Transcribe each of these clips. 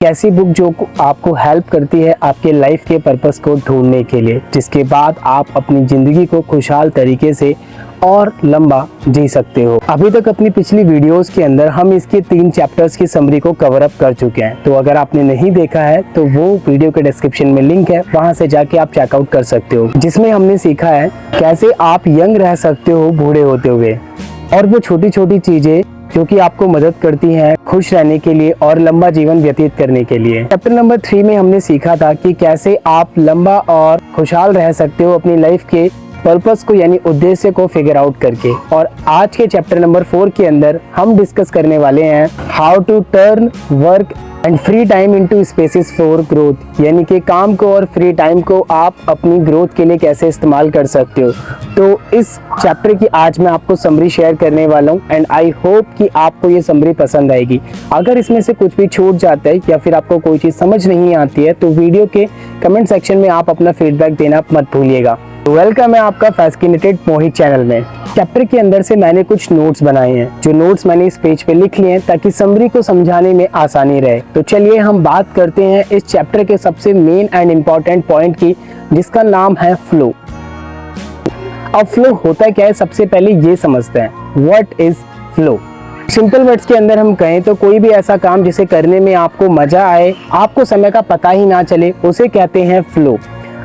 ऐसी बुक जो आपको हेल्प करती है आपके लाइफ के पर्पस को ढूंढने के लिए, जिसके बाद आप अपनी ज़िंदगी को खुशहाल तरीके से और लंबा जी सकते हो। अभी तक अपनी पिछली वीडियोस के अंदर हम इसके 3 चैप्टर्स की समरी को कवर अप कर चुके हैं, तो अगर आपने नहीं देखा है तो वो वीडियो के डिस्क्रिप्शन में लिंक है, वहां से जाके आप चेकआउट कर सकते हो, जिसमें हमने सीखा है कैसे आप यंग रह सकते हो बूढ़े होते हुए, और वो छोटी छोटी चीजें जो कि आपको मदद करती हैं खुश रहने के लिए और लंबा जीवन व्यतीत करने के लिए। चैप्टर नंबर 3 में हमने सीखा था कि कैसे आप लंबा और खुशहाल रह सकते हो अपनी लाइफ के पर्पस को यानी उद्देश्य को फिगर आउट करके। और आज के चैप्टर नंबर 4 के अंदर हम डिस्कस करने वाले हैं how to turn work and free time into spaces for growth, यानी कि काम को और फ्री टाइम को आप अपनी ग्रोथ के लिए कैसे इस्तेमाल कर सकते हो। तो इस चैप्टर की आज मैं आपको समरी शेयर करने वाला हूँ एंड आई होप कि आपको ये समरी पसंद आएगी। अगर इसमें से कुछ भी छूट जाता है या फिर आपको कोई चीज़ समझ नहीं आती है तो वीडियो के कमेंट सेक्शन में आप अपना फीडबैक देना मत भूलिएगा। वेलकम है आपका फैसिनेटेड मोहित चैनल में। चैप्टर के अंदर से मैंने कुछ नोट्स बनाए हैं, जो नोट्स मैंने इस पेज पे लिख लिए हैं ताकि समरी को समझाने में आसानी रहे। तो चलिए हम बात करते हैं इस चैप्टर के सबसे मेन एंड इम्पॉर्टेंट पॉइंट की, जिसका नाम है फ्लो। अब फ्लो होता क्या है, सबसे पहले ये समझते हैं what is flow. Simple words के अंदर हम कहें तो कोई भी ऐसा काम जिसे करने में आपको मजा आए, आपको समय का पता ही ना चले, उसे कहते हैं फ्लो।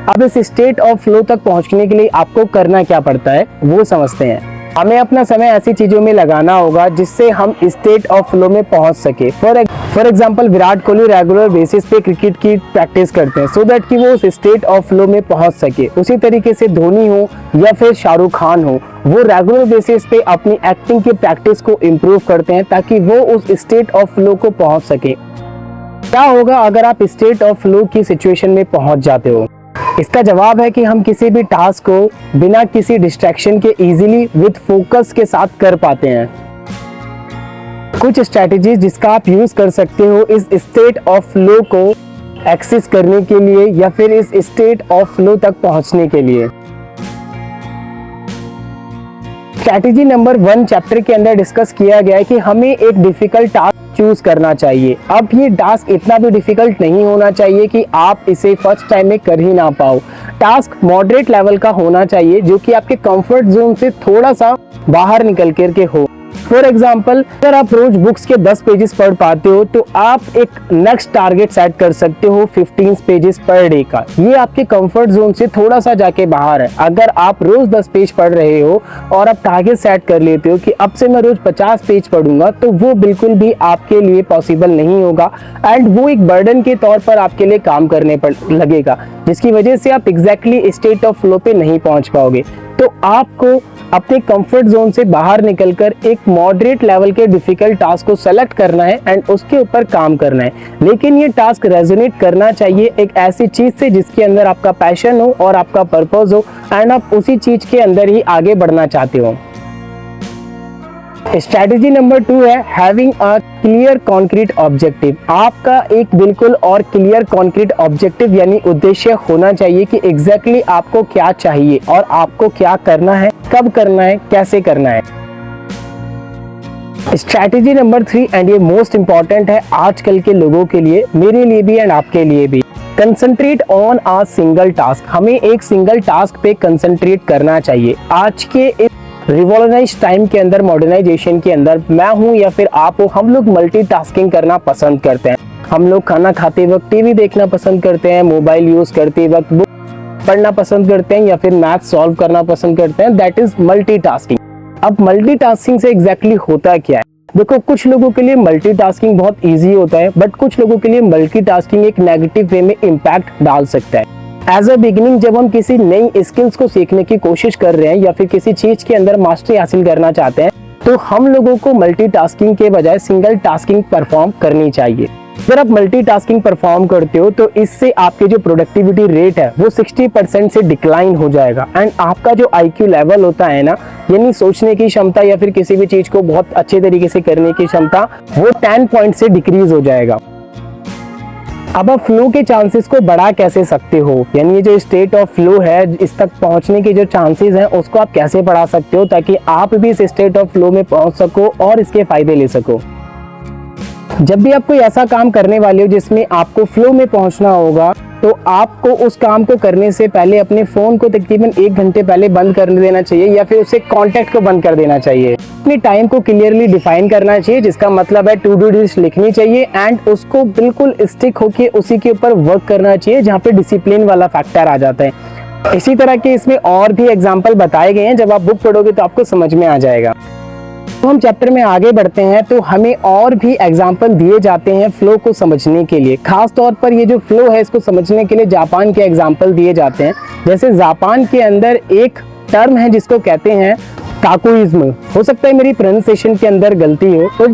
अब इस स्टेट ऑफ फ्लो तक पहुंचने के लिए आपको करना क्या पड़ता है वो समझते हैं। हमें अपना समय ऐसी चीजों में लगाना होगा जिससे हम स्टेट ऑफ फ्लो में पहुंच सके। For example Virat Kohli regular basis पे क्रिकेट की प्रैक्टिस करते हैं सो दैट कि वो उस स्टेट ऑफ फ्लो में पहुंच सके। उसी तरीके से धोनी हो या फिर शाहरुख खान हो, वो रेगुलर बेसिस पे अपनी एक्टिंग की प्रैक्टिस को इम्प्रूव करते हैं ताकि वो उस स्टेट ऑफ फ्लो को पहुंच सके। क्या होगा अगर आप स्टेट ऑफ फ्लो की सिचुएशन में पहुंच जाते हो? इसका जवाब है कि हम किसी भी टास्क को बिना किसी डिस्ट्रैक्शन के इजीली विद फोकस के साथ कर पाते हैं। कुछ स्ट्रैटेजीज जिसका आप यूज कर सकते हो इस स्टेट ऑफ फ्लो को एक्सेस करने के लिए या फिर इस स्टेट ऑफ फ्लो तक पहुंचने के लिए। स्ट्रैटेजी नंबर 1 चैप्टर के अंदर डिस्कस किया गया है कि हमें एक डिफिकल्ट टास्क चूज करना चाहिए। अब ये टास्क इतना भी डिफिकल्ट नहीं होना चाहिए कि आप इसे फर्स्ट टाइम में कर ही ना पाओ। टास्क मॉडरेट लेवल का होना चाहिए जो कि आपके कंफर्ट जोन से थोड़ा सा बाहर निकल करके हो। फॉर एग्जाम्पल, अगर आप रोज बुक्स के 10 पेजेस पढ़ पाते हो तो आप एक नेक्स्ट टारगेट सेट कर सकते हो 15 पेजेस पर डे का। ये आपके कंफर्ट जोन से थोड़ा सा जाके बाहर है। अगर आप रोज 10 पेज पढ़ रहे हो और आप टारगेट सेट कर लेते हो कि अब से मैं रोज 50 पेज पढ़ूंगा, तो वो बिल्कुल भी आपके लिए पॉसिबल नहीं होगा एंड वो एक बर्डन के तौर पर आपके लिए काम करने पर लगेगा, जिसकी वजह से आप एग्जैक्टली स्टेट ऑफ फ्लो पे नहीं पहुंच पाओगे। तो आपको अपने कंफर्ट जोन से बाहर निकलकर एक मॉडरेट लेवल के डिफिकल्ट टास्क को सेलेक्ट करना है एंड उसके ऊपर काम करना है। लेकिन ये टास्क रेजोनेट करना चाहिए एक ऐसी चीज से जिसके अंदर आपका पैशन हो और आपका पर्पस हो एंड आप उसी चीज के अंदर ही आगे बढ़ना चाहते हो। स्ट्रैटेजी नंबर 2 है having a clear concrete objective. आपका एक बिल्कुल और क्लियर कॉन्क्रीट ऑब्जेक्टिव यानी उद्देश्य होना चाहिए कि एग्जैक्टली आपको क्या चाहिए और आपको क्या करना है, कब करना है, कैसे करना है। स्ट्रैटेजी नंबर 3 एंड ये मोस्ट इंपॉर्टेंट है आजकल के लोगों के लिए, मेरे लिए भी एंड आपके लिए भी। Concentrate on a single task. हमें एक सिंगल टास्क पे कंसंट्रेट करना चाहिए। आज के इस रिवॉल्यूशनाइज टाइम के अंदर, मॉडर्नाइजेशन के अंदर, मैं हूं या फिर आप हो, हम लोग मल्टीटास्किंग करना पसंद करते हैं। हम लोग खाना खाते वक्त टीवी देखना पसंद करते हैं, मोबाइल यूज करते वक्त बुक पढ़ना पसंद करते हैं या फिर मैथ सॉल्व करना पसंद करते हैं। That is multitasking. अब मल्टीटास्किंग से एग्जैक्टली होता क्या है? देखो, कुछ लोगों के लिए मल्टीटास्किंग बहुत इजी होता है, बट कुछ लोगों के लिए मल्टीटास्किंग एक नेगेटिव वे में इम्पैक्ट डाल सकता है। एज अ बिगिनिंग जब हम किसी नई स्किल्स को सीखने की कोशिश कर रहे हैं या फिर किसी चीज के अंदर मास्टरी हासिल करना चाहते हैं, तो हम लोगों को मल्टीटास्किंग के बजाय सिंगल टास्किंग परफॉर्म करनी चाहिए। अगर आप मल्टीटास्किंग परफॉर्म करते हो तो इससे आपकी जो प्रोडक्टिविटी रेट है वो 60% से डिक्लाइन हो जाएगा एंड आपका जो IQ लेवल होता है ना, यानी सोचने की क्षमता या फिर किसी भी चीज को बहुत अच्छे तरीके से करने की क्षमता, वो 10 पॉइंट से डिक्रीज हो जाएगा। अब आप फ्लो के चांसेस को बढ़ा कैसे सकते हो, यानी ये जो स्टेट ऑफ फ्लो है इस तक पहुंचने के जो चांसेस हैं उसको आप कैसे बढ़ा सकते हो ताकि आप भी इस स्टेट ऑफ फ्लो में पहुंच सको और इसके फायदे ले सको। जब भी आप कोई ऐसा काम करने वाले हो जिसमें आपको फ्लो में पहुंचना होगा, तो आपको उस काम को करने से पहले अपने फ़ोन को तकरीबन 1 घंटे पहले बंद कर देना चाहिए या फिर उसे कॉन्टैक्ट को बंद कर देना चाहिए। अपने टाइम को क्लियरली डिफाइन करना चाहिए, जिसका मतलब है टू डू लिस्ट लिखनी चाहिए एंड उसको बिल्कुल स्टिक होके उसी के ऊपर वर्क करना चाहिए, जहाँ पे डिसिप्लिन वाला फैक्टर आ जाता है। इसी तरह के इसमें और भी एग्जाम्पल बताए गए हैं, जब आप बुक पढ़ोगे तो आपको समझ में आ जाएगा। तो हम चैप्टर में आगे बढ़ते हैं तो हमें और भी एग्जाम्पल दिए जाते हैं फ्लो को समझने के लिए। खास तौर पर ये जो फ्लो है इसको समझने के लिए जापान के एग्जाम्पल दिए जाते हैं। जैसे जापान के अंदर एक टर्म है जिसको कहते हैं ताकोइज्म। हो सकता है मेरी प्रोनाउंसिएशन के अंदर गलती हो, तो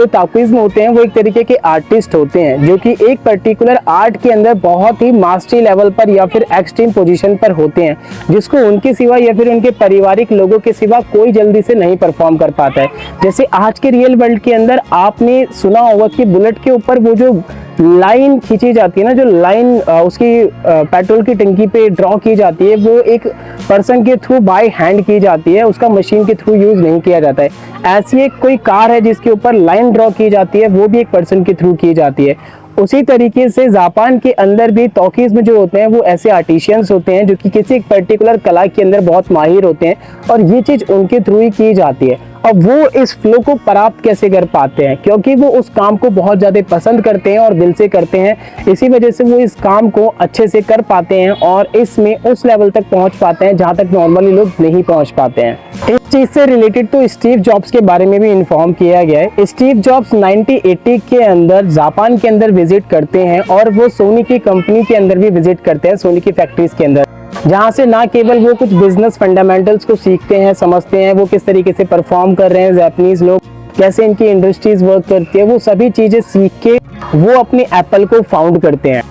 ताकोइज्म होते हैं वो एक तरीके के आर्टिस्ट होते हैं जो कि एक पर्टिकुलर आर्ट के अंदर बहुत ही मास्टरी लेवल पर या फिर एक्सट्रीम पोजीशन पर होते हैं, जिसको उनके सिवा या फिर उनके पारिवारिक लोगों के सिवा कोई जल्दी से नहीं परफॉर्म कर पाता है। जैसे आज के रियल वर्ल्ड के अंदर आपने सुना होगा कि बुलेट के ऊपर वो जो लाइन खींची जाती है ना, जो लाइन उसकी पेट्रोल की टंकी पे ड्रॉ की जाती है, वो एक पर्सन के थ्रू बाय हैंड की जाती है, उसका मशीन के थ्रू यूज नहीं किया जाता है। ऐसी एक कोई कार है जिसके ऊपर लाइन ड्रॉ की जाती है, वो भी एक पर्सन के थ्रू की जाती है। उसी तरीके से जापान के अंदर भी तोकीज़्म जो होते हैं वो ऐसे आर्टिशियंस होते हैं जो कि किसी एक पर्टिकुलर कला के अंदर बहुत माहिर होते हैं और ये चीज़ उनके थ्रू ही की जाती है। अब वो इस फ्लो को प्राप्त कैसे कर पाते हैं, क्योंकि वो उस काम को बहुत ज़्यादा पसंद करते हैं और दिल से करते हैं, इसी वजह से वो इस काम को अच्छे से कर पाते हैं और इसमें उस लेवल तक पहुंच पाते हैं जहां तक नॉर्मली लोग नहीं पहुंच पाते हैं। इस चीज़ से रिलेटेड तो स्टीव जॉब्स के बारे में भी इन्फॉर्म किया गया है। स्टीव जॉब्स 1980 के अंदर जापान के अंदर विजिट करते हैं और वो सोनी की कंपनी के अंदर भी विजिट करते हैं, सोनी की फैक्ट्रीज के अंदर, जहाँ से ना केवल वो कुछ बिजनेस फंडामेंटल्स को सीखते हैं, समझते हैं वो किस तरीके से परफॉर्म कर रहे हैं, जापानीज लोग कैसे इनकी इंडस्ट्रीज वर्क करती है, वो सभी चीज़ें सीख के वो अपने एप्पल को फाउंड करते हैं।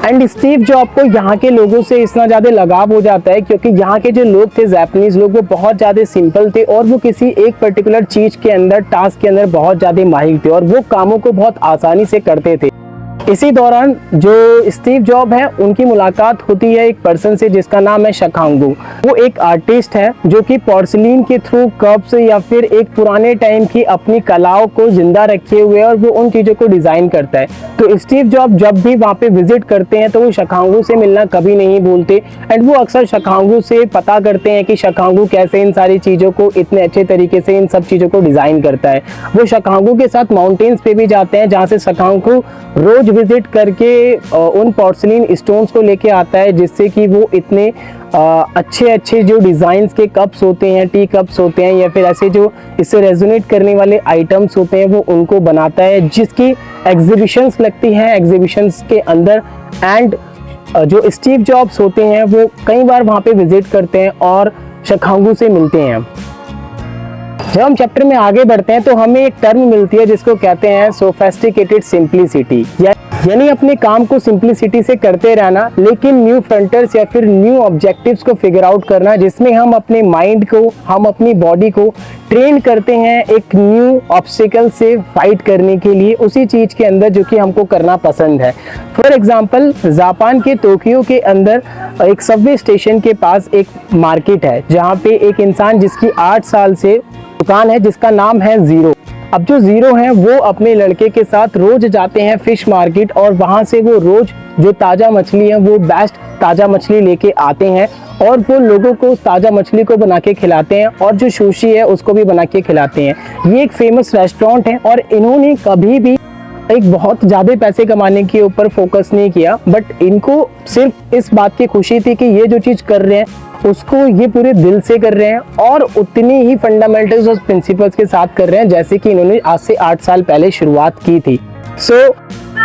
एंड स्टीव जॉब को यहाँ के लोगों से इतना ज़्यादा लगाव हो जाता है क्योंकि यहाँ के जो लोग थे जापानीज लोग, वो बहुत ज़्यादा सिंपल थे और वो किसी एक पर्टिकुलर चीज़ के अंदर, टास्क के अंदर बहुत ज़्यादा माहिर थे और वो कामों को बहुत आसानी से करते थे। इसी दौरान जो स्टीव जॉब है उनकी मुलाकात होती है एक पर्सन से जिसका नाम है शखांगू। वो एक आर्टिस्ट है जो कि पोर्सिलीन के थ्रू कप्स या फिर एक पुराने टाइम की अपनी कलाओं को जिंदा रखे हुए और वो उन चीज़ों को डिज़ाइन करता है। तो स्टीव जॉब जब भी वहाँ पे विजिट करते हैं तो वो शखांगू से मिलना कभी नहीं भूलते एंड वो अक्सर शखांगू से पता करते हैं कि शखांगू कैसे इन सारी चीज़ों को इतने अच्छे तरीके से इन सब चीज़ों को डिज़ाइन करता है। वो शखांगू के साथ माउंटेन्स पे भी जाते हैं जहाँ से शखांगू रोज विजिट करके उन पोर्सिलीन स्टोन्स को लेके आता है, जिससे कि वो इतने अच्छे अच्छे जो डिज़ाइंस के कप्स होते हैं, टी कप्स होते हैं या फिर ऐसे जो इससे रेजोनेट करने वाले आइटम्स होते हैं, वो उनको बनाता है, जिसकी एग्जीबिशंस लगती हैं एग्जीबिशंस के अंदर। एंड जो स्टीव जॉब्स होते हैं वो कई बार वहाँ पे विजिट करते हैं और शखांगू से मिलते हैं। जब हम चैप्टर में आगे बढ़ते हैं तो हमें एक टर्म मिलती है जिसको कहते हैं सोफेस्टिकेटेड सिंप्लिसिटी, यानी अपने काम को सिंप्लिसिटी से करते रहना लेकिन न्यू फ्रंटर्स या फिर न्यू ऑब्जेक्टिव्स को फिगर आउट करना, जिसमें हम अपने माइंड को, हम अपनी बॉडी को ट्रेन करते हैं एक न्यू ऑब्स्टिकल से फाइट करने के लिए उसी चीज़ के अंदर जो कि हमको करना पसंद है। फॉर एग्जांपल जापान के टोक्यो के अंदर एक सबवे स्टेशन के पास एक मार्केट है जहाँ पे एक इंसान जिसकी 8 साल से दुकान है जिसका नाम है ज़ीरो। अब जो ज़ीरो हैं वो अपने लड़के के साथ रोज जाते हैं फिश मार्केट और वहाँ से वो रोज जो ताज़ा मछली है वो बेस्ट ताज़ा मछली लेके आते हैं और वो लोगों को ताज़ा मछली को बना के खिलाते हैं और जो सुशी है उसको भी बना के खिलाते हैं। ये एक फेमस रेस्टोरेंट है और इन्होंने कभी भी एक बहुत ज़्यादा पैसे कमाने के ऊपर फोकस नहीं किया, बट इनको सिर्फ इस बात की खुशी थी कि ये जो चीज़ कर रहे हैं उसको ये पूरे दिल से कर रहे हैं और उतनी ही फंडामेंटल्स और प्रिंसिपल्स के साथ कर रहे हैं जैसे कि इन्होंने आज से 8 साल पहले शुरुआत की थी। सो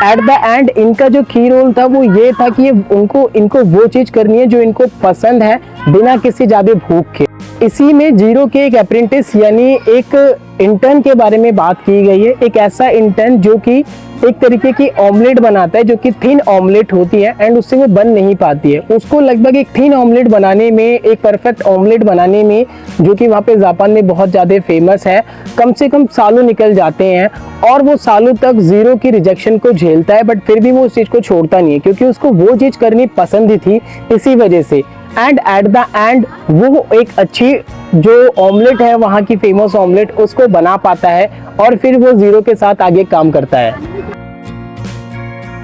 एट द एंड इनका जो की रोल था वो ये था कि इनको वो चीज़ करनी है जो इनको पसंद है बिना किसी ज़्यादा भूख के। इसी में जीरो के एक अप्रेंटिस यानी एक इंटर्न के बारे में बात की गई है। एक ऐसा इंटर्न जो कि एक तरीके की ऑमलेट बनाता है जो कि थिन ऑमलेट होती है एंड उससे वो बन नहीं पाती है। उसको लगभग एक थिन ऑमलेट बनाने में, एक परफेक्ट ऑमलेट बनाने में, जो कि वहाँ पे जापान में बहुत ज़्यादा फेमस है, कम से कम सालों निकल जाते हैं और वो सालों तक ज़ीरो की रिजेक्शन को झेलता है, बट फिर भी वो उस चीज़ को छोड़ता नहीं है क्योंकि उसको वो चीज़ करनी पसंद थी। इसी वजह से एंड एट द एंड वो एक अच्छी जो ऑमलेट है वहाँ की फेमस ऑमलेट उसको बना पाता है और फिर वो जीरो के साथ आगे काम करता है।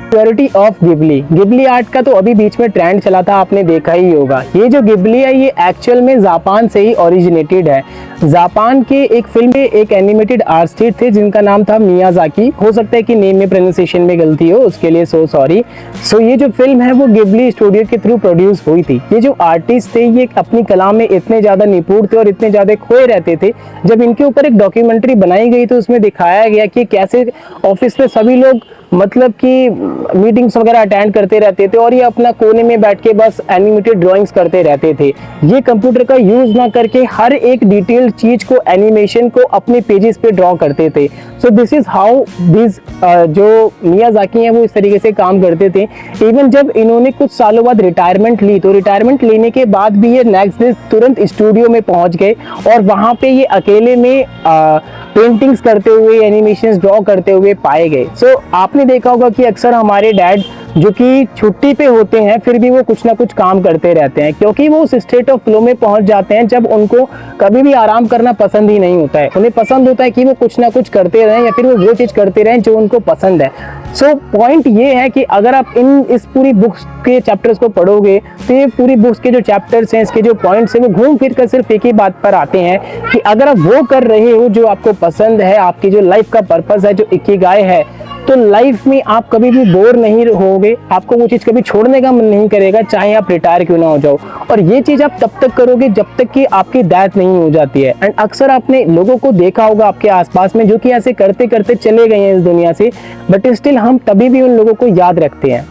Popularity of Ghibli. Ghibli art का तो अभी बीच में ट्रेंड चला था, आपने देखा ही होगा। ये जो गिबली है ये एक्चुअल में जापान से ही ओरिजिनेटेड है। जापान के एक फिल्म में एक एनिमेटेड आर्टिस्ट थे जिनका नाम था मियाजाकी। हो सकता है कि नेम में प्रोनाउंसिएशन में गलती हो, उसके लिए सो सॉरी। सो ये जो फिल्म है वो गिबली स्टूडियो के थ्रू प्रोड्यूस हुई थी। ये जो आर्टिस्ट थे ये अपनी कला में इतने ज्यादा निपुण थे और इतने ज्यादा खोए रहते थे। जब इनके ऊपर एक डॉक्यूमेंट्री बनाई गई तो उसमें दिखाया गया कि कैसे ऑफिस में सभी लोग मतलब कि मीटिंग्स वगैरह अटेंड करते रहते थे और ये अपना कोने में बैठ के बस एनिमेटेड ड्राइंग्स करते रहते थे। ये कंप्यूटर का यूज ना करके हर एक डिटेल्ड चीज को, एनिमेशन को अपने पेजेस पे ड्रॉ करते थे। So this is how this जो मियाजाकी हैं वो इस तरीके से काम करते थे। इवन जब इन्होंने कुछ सालों बाद रिटायरमेंट ली तो रिटायरमेंट लेने के बाद भी ये नेक्स्ट डे तुरंत स्टूडियो में पहुंच गए और वहां पे ये अकेले में पेंटिंग्स करते हुए, एनिमेशंस ड्रॉ करते हुए पाए गए। सो आपने देखा होगा कि अक्सर हमारे डैड जो कि छुट्टी पे होते हैं फिर भी वो कुछ ना कुछ काम करते रहते हैं, क्योंकि वो उस स्टेट ऑफ फ्लो में पहुंच जाते हैं जब उनको कभी भी आराम करना पसंद ही नहीं होता है। उन्हें पसंद होता है कि वो कुछ ना कुछ करते रहें या फिर वो चीज करते रहें जो उनको पसंद है। सो पॉइंट ये है कि अगर आप इस पूरी बुक्स के चैप्टर्स को पढ़ोगे तो ये पूरी बुक्स के जो चैप्टर्स हैं, इसके जो पॉइंट्स हैं वो घूम फिर कर सिर्फ एक ही बात पर आते हैं कि अगर आप वो कर रहे हो जो आपको पसंद है, आपकी जो लाइफ का पर्पस है, जो इकिगाई है, तो लाइफ में आप कभी भी बोर नहीं होगे, आपको वो चीज कभी छोड़ने का मन नहीं करेगा, चाहे आप रिटायर क्यों ना हो जाओ। और ये चीज आप तब तक करोगे जब तक कि आपकी डेथ नहीं हो जाती है। एंड अक्सर आपने लोगों को देखा होगा आपके आसपास में जो कि ऐसे करते करते चले गए हैं इस दुनिया से, बट स्टिल हम तभी भी उन लोगों को याद रखते हैं।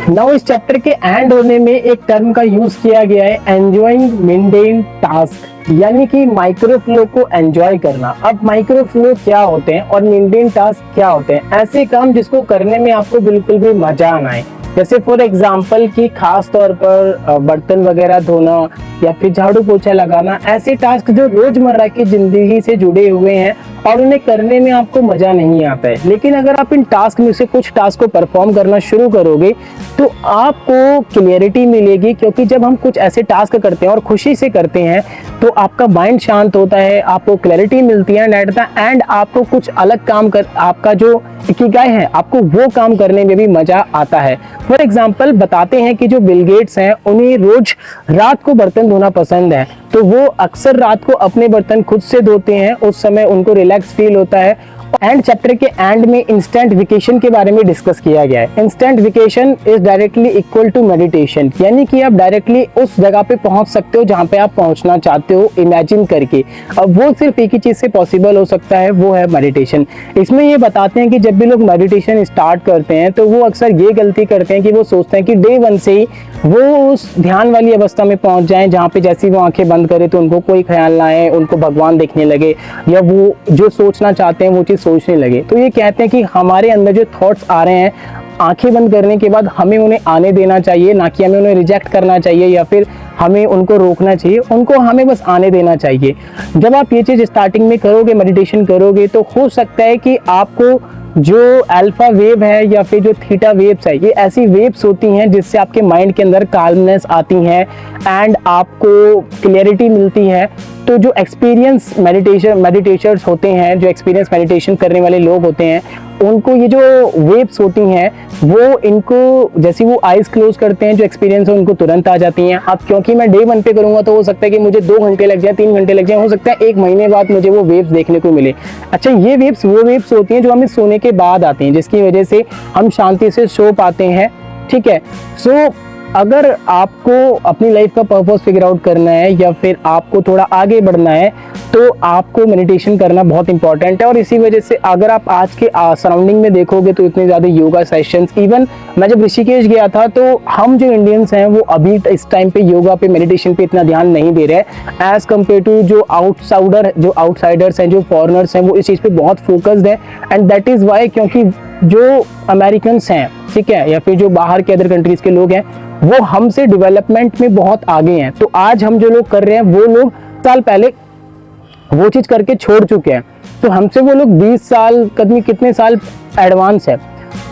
नाउ इस चैप्टर के एंड होने में एक टर्म का यूज किया गया है, एंजॉइंग मेंटेन टास्क, यानी कि माइक्रो फ्लो को एंजॉय करना। अब माइक्रो फ्लो क्या होते हैं और मेंटेन टास्क क्या होते हैं? ऐसे काम जिसको करने में आपको बिल्कुल भी मजा आना है, जैसे फॉर एग्जाम्पल कि खास तौर पर बर्तन वगैरह धोना या फिर झाड़ू पोछा लगाना, ऐसे टास्क जो रोजमर्रा की जिंदगी से जुड़े हुए हैं और उन्हें करने में आपको मजा नहीं आता है। लेकिन अगर आप इन टास्क में से कुछ टास्क को परफॉर्म करना शुरू करोगे तो आपको क्लियरिटी मिलेगी, क्योंकि जब हम कुछ ऐसे टास्क करते हैं और खुशी से करते हैं तो आपका माइंड शांत होता है, आपको क्लैरिटी मिलती है एट द एंड आपको कुछ अलग काम कर, आपका जो इकिगाई है आपको वो काम करने में भी मजा आता है। फॉर एग्जाम्पल बताते हैं कि जो बिल गेट्स हैं उन्हें रोज रात को बर्तन धोना पसंद है, तो वो अक्सर रात को अपने बर्तन खुद से धोते हैं, उस समय उनको रिलैक्स फील होता है। एंड चैप्टर के एंड में इंस्टेंट वेकेशन के बारे में डिस्कस किया गया है। Instant vacation is directly equal to meditation, यानी कि आप डायरेक्टली उस जगह पे पहुंच सकते हो जहां पे आप पहुंचना चाहते हो इमेजिन करके। अब वो सिर्फ एक ही चीज से पॉसिबल हो सकता है, वो है मेडिटेशन। इसमें ये बताते हैं कि जब भी लोग मेडिटेशन स्टार्ट करते हैं तो वो अक्सर ये गलती करते हैं कि वो सोचते हैं कि डे 1 से ही वो उस ध्यान वाली अवस्था में पहुंच जाएं जहाँ पे जैसे वो आंखें बंद करे तो उनको कोई ख्याल ना आए, उनको भगवान देखने लगे या वो जो सोचना चाहते हैं वो चीज सोचने लगे। तो ये कहते हैं कि हमारे अंदर जो थॉट्स आ रहे हैं आंखें बंद करने के बाद हमें उन्हें आने देना चाहिए, ना कि हमें उन्हें रिजेक्ट करना चाहिए या फिर हमें उनको रोकना चाहिए, उनको हमें बस आने देना चाहिए। जब आप ये चीज स्टार्टिंग में करोगे, मेडिटेशन करोगे, तो हो सकता है कि आपको जो अल्फा वेव है या फिर जो थीटा वेव्स है, ये ऐसी वेव्स होती हैं जिससे आपके माइंड के अंदर काल्मनेस आती है एंड आपको क्लियरिटी मिलती है। तो जो एक्सपीरियंस मेडिटेशर्स होते हैं, जो एक्सपीरियंस मेडिटेशन करने वाले लोग होते हैं, उनको ये जो वेव्स होती हैं वो इनको जैसे वो आइज क्लोज करते हैं, जो एक्सपीरियंस है उनको तुरंत आ जाती हैं। अब क्योंकि मैं डे 1 पे करूंगा तो हो सकता है कि मुझे 2 घंटे लग जाए, 3 घंटे लग जाए, हो सकता है 1 महीने बाद मुझे वो वेव्स देखने को मिले। अच्छा, ये वेव्स वो वेव्स होती हैं जो हमें सोने के बाद आती हैं, जिसकी वजह से हम शांति से सो पाते हैं। ठीक है, सो अगर आपको अपनी लाइफ का पर्पस फिगर आउट करना है या फिर आपको थोड़ा आगे बढ़ना है तो आपको मेडिटेशन करना बहुत इंपॉर्टेंट है। और इसी वजह से अगर आप आज के सराउंडिंग में देखोगे तो इतने ज़्यादा योगा सेशंस, इवन मैं जब ऋषिकेश गया था तो हम जो इंडियंस हैं वो अभी इस टाइम पे योगा पे, मेडिटेशन पे इतना ध्यान नहीं दे रहे एज कम्पेयर टू जो आउटसाइडर्स हैं, जो फॉरेनर्स हैं, वो इस चीज़ पे बहुत फोकस्ड है। एंड दैट इज़ वाई, क्योंकि जो अमेरिकन्स हैं, ठीक है, या फिर जो बाहर के अदर कंट्रीज के लोग हैं, वो हमसे डेवलपमेंट में बहुत आगे हैं। तो आज हम जो लोग कर रहे हैं वो लोग साल पहले वो चीज करके छोड़ चुके हैं, तो हमसे वो लोग 20 साल कितने साल एडवांस है।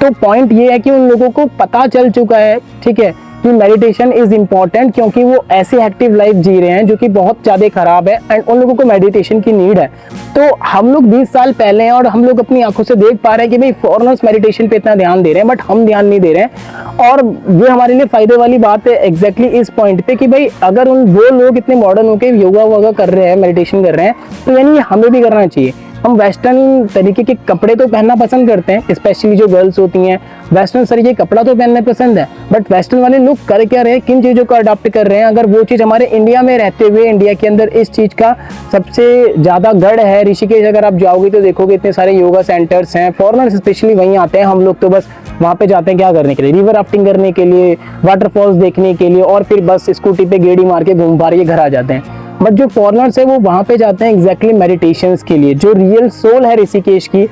तो पॉइंट ये है कि उन लोगों को पता चल चुका है, ठीक है, कि मेडिटेशन इज इम्पॉर्टेंट, क्योंकि वो ऐसे एक्टिव लाइफ जी रहे हैं जो कि बहुत ज़्यादा ख़राब है एंड उन लोगों को मेडिटेशन की नीड है। तो हम लोग 20 साल पहले हैं और हम लोग अपनी आंखों से देख पा रहे हैं कि भाई फॉरेनर्स मेडिटेशन पे इतना ध्यान दे रहे हैं, बट हम ध्यान नहीं दे रहे हैं। और ये हमारे लिए फायदे वाली बात है एग्जैक्टली इस पॉइंट पे कि भाई अगर वो लोग इतने मॉडर्न होकर योगा वोगा कर रहे हैं, मेडिटेशन कर रहे हैं, तो यानी हमें भी करना चाहिए। हम वेस्टर्न तरीके के कपड़े तो पहनना पसंद करते हैं, स्पेशली जो गर्ल्स होती हैं वेस्टर्न तरीके के कपड़ा तो पहनना पसंद है, बट वेस्टर्न वाले लोग कर क्या रहे हैं, किन चीज़ों को अडॉप्ट कर रहे हैं। अगर वो चीज़ हमारे इंडिया में रहते हुए, इंडिया के अंदर इस चीज़ का सबसे ज़्यादा गढ़ है। ऋषिकेश अगर आप जाओगे तो देखोगे इतने सारे योगा सेंटर्स हैं, फॉरेनर्स स्पेशली वहीं आते हैं। हम लोग तो बस वहाँ पे जाते हैं क्या करने के लिए, रिवर राफ्टिंग करने के लिए, वाटरफॉल्स देखने के लिए, और फिर बस स्कूटी पे गेड़ी मार के घूम पा रही है घर आ जाते हैं। बट जो फॉरेनर्स है वो वहाँ पे जाते हैं एग्जैक्टली मेडिटेशंस के लिए, जो रियल सोल है ऋषिकेश की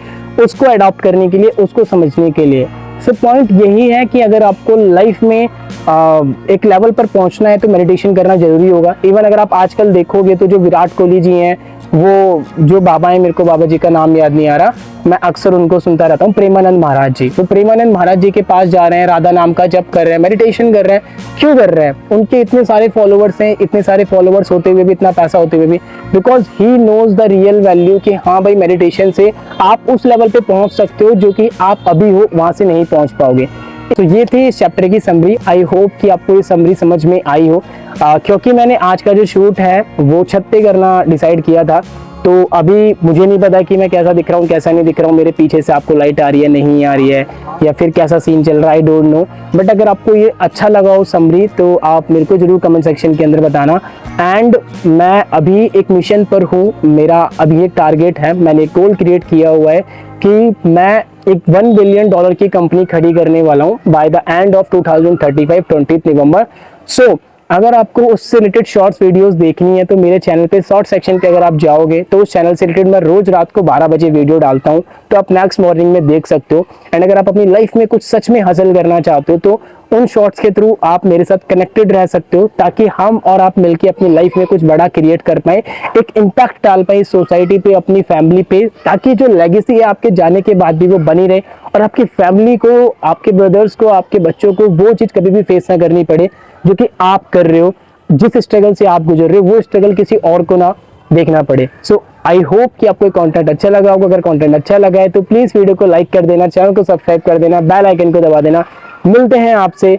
उसको अडॉप्ट करने के लिए, उसको समझने के लिए। सो पॉइंट यही है कि अगर आपको लाइफ में एक लेवल पर पहुंचना है तो मेडिटेशन करना जरूरी होगा। इवन अगर आप आजकल देखोगे तो जो विराट कोहली जी हैं, वो जो बाबा है, मेरे को बाबा जी का नाम याद नहीं आ रहा, मैं अक्सर उनको सुनता रहता हूँ, प्रेमानंद महाराज जी। वो प्रेमानंद महाराज जी के पास जा रहे हैं, राधा नाम का जप कर रहे हैं, मेडिटेशन कर रहे हैं। क्यों कर रहे हैं? उनके इतने सारे फॉलोवर्स हैं, इतने सारे फॉलोवर्स होते हुए भी, इतना पैसा होते हुए भी, because he knows the real value कि हाँ भाई मेडिटेशन से आप उस लेवल पे पहुंच सकते हो जो कि आप अभी हो वहां से नहीं पहुंच पाओगे। तो ये थी इस चैप्टर की समरी। आई होप कि आपको ये समरी समझ में आई हो, क्योंकि मैंने आज का जो शूट है वो छत पे करना डिसाइड किया था। तो अभी मुझे नहीं पता कि मैं कैसा दिख रहा हूँ, कैसा नहीं दिख रहा हूँ, मेरे पीछे से आपको लाइट आ रही है, नहीं आ रही है, या फिर कैसा सीन चल रहा है, आई डोंट नो। बट अगर आपको ये अच्छा लगा हो समरी तो आप मेरे को जरूर कमेंट सेक्शन के अंदर बताना। एंड मैं अभी एक मिशन पर हूँ, मेरा अभी एक टारगेट है, मैंने एक गोल क्रिएट किया हुआ है कि मैं एक $1 बिलियन की कंपनी खड़ी करने वाला हूँ बाय द एंड ऑफ 2035, 20 नवंबर। सो अगर आपको उससे रिलेटेड शॉर्ट्स वीडियोस देखनी है तो मेरे चैनल पे शॉर्ट सेक्शन पे अगर आप जाओगे तो उस चैनल से रिलेटेड मैं रोज रात को 12 बजे वीडियो डालता हूँ, तो आप नेक्स्ट मॉर्निंग में देख सकते हो। एंड अगर आप अपनी लाइफ में कुछ सच में हासिल करना चाहते हो तो उन शॉर्ट्स के थ्रू आप मेरे साथ कनेक्टेड रह सकते हो, ताकि हम और आप मिलकर अपनी लाइफ में कुछ बड़ा क्रिएट कर पाए, एक इम्पैक्ट डाल पाए सोसाइटी पे, अपनी फैमिली पे, ताकि जो लेगेसी है आपके जाने के बाद भी वो बनी रहे और आपकी फैमिली को, आपके ब्रदर्स को, आपके बच्चों को वो चीज़ कभी भी फेस ना करनी पड़े जो कि आप कर रहे हो। जिस स्ट्रगल से आप गुजर रहे हो वो स्ट्रगल किसी और को ना देखना पड़े। सो आई होप कि आपको कंटेंट अच्छा लगा होगा। अगर कंटेंट अच्छा लगा है तो प्लीज़ वीडियो को लाइक कर देना, चैनल को सब्सक्राइब कर देना, बेल आइकन को दबा देना। मिलते हैं आपसे